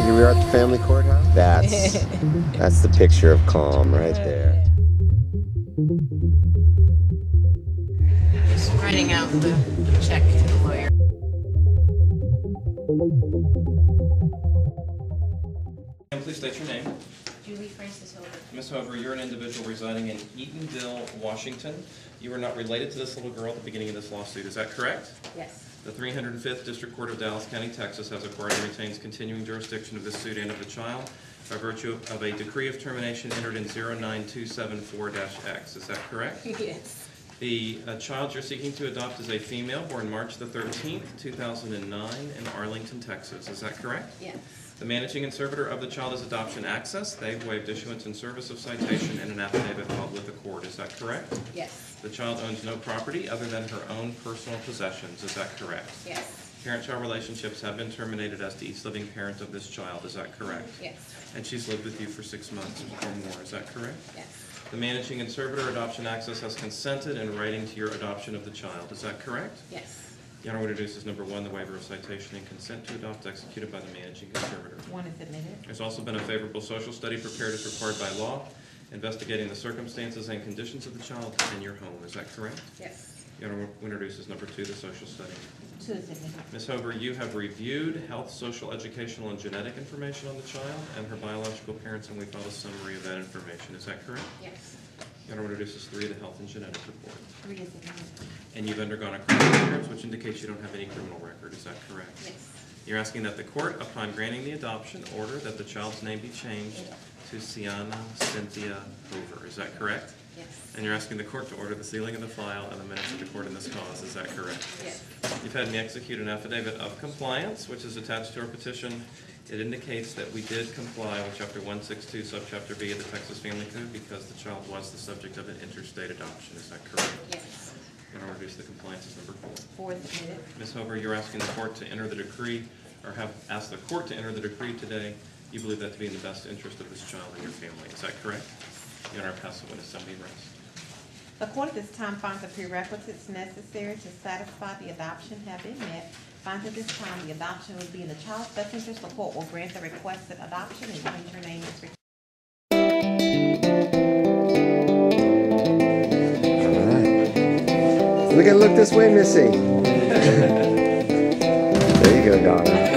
here we are at the family courthouse. That's the picture of calm right there. Just writing out the check to the lawyer. And please state your name. Julie Francis Hover. Ms. Hover, you're an individual residing in Eatonville, Washington. You are not related to this little girl at the beginning of this lawsuit. Is that correct? Yes. The 305th District Court of Dallas County, Texas has acquired and retains continuing jurisdiction of this suit and of the child by virtue of a decree of termination entered in 09274-X. Is that correct? Yes. The child you're seeking to adopt is a female born March the 13th, 2009 in Arlington, Texas. Is that correct? Yes. The managing conservator of the child is Adoption Access. They've waived issuance and service of citation and an affidavit filed with the court. Is that correct? Yes. The child owns no property other than her own personal possessions. Is that correct? Yes. Parent-child relationships have been terminated as to each living parent of this child. Is that correct? Yes. And she's lived with you for 6 months or more. Is that correct? Yes. The managing conservator, Adoption Access, has consented in writing to your adoption of the child. Is that correct? Yes. The Honor introduces number 1, the waiver of citation and consent to adopt executed by the managing conservator. One is admitted. There's also been a favorable social study prepared as required by law, investigating the circumstances and conditions of the child in your home. Is that correct? Yes. The Honor introduces number 2, the social study. Two is admitted. Ms. Hover, you have reviewed health, social, educational, and genetic information on the child and her biological parents, and we filed a summary of that information. Is that correct? Yes. The Honor introduces 3, the health and genetic report. Three is admitted. And you've undergone a criminal clearance, which indicates you don't have any criminal record. Is that correct? Yes. You're asking that the court, upon granting the adoption, order that the child's name be changed to Ciana Cynthia Hover. Is that correct? Yes. And you're asking the court to order the sealing of the file and the minutes of the court in this cause. Is that correct? Yes. You've had me execute an affidavit of compliance, which is attached to our petition. It indicates that we did comply with Chapter 162, Subchapter B of the Texas Family Code because the child was the subject of an interstate adoption. Is that correct? Yes. And I'll reduce the compliance as number 4. Four is admitted. Ms. Hover, you're asking the court to enter the decree, or have asked the court to enter the decree today. You believe that to be in the best interest of this child and your family. Is that correct? The Honor pass the witness and be rest. The court at this time finds the prerequisites necessary to satisfy the adoption have been met. Finds at this time the adoption will be in the child's best interest. The court will grant the requested adoption and change your name as required. All right. Look this way, Missy. There you go, daughter.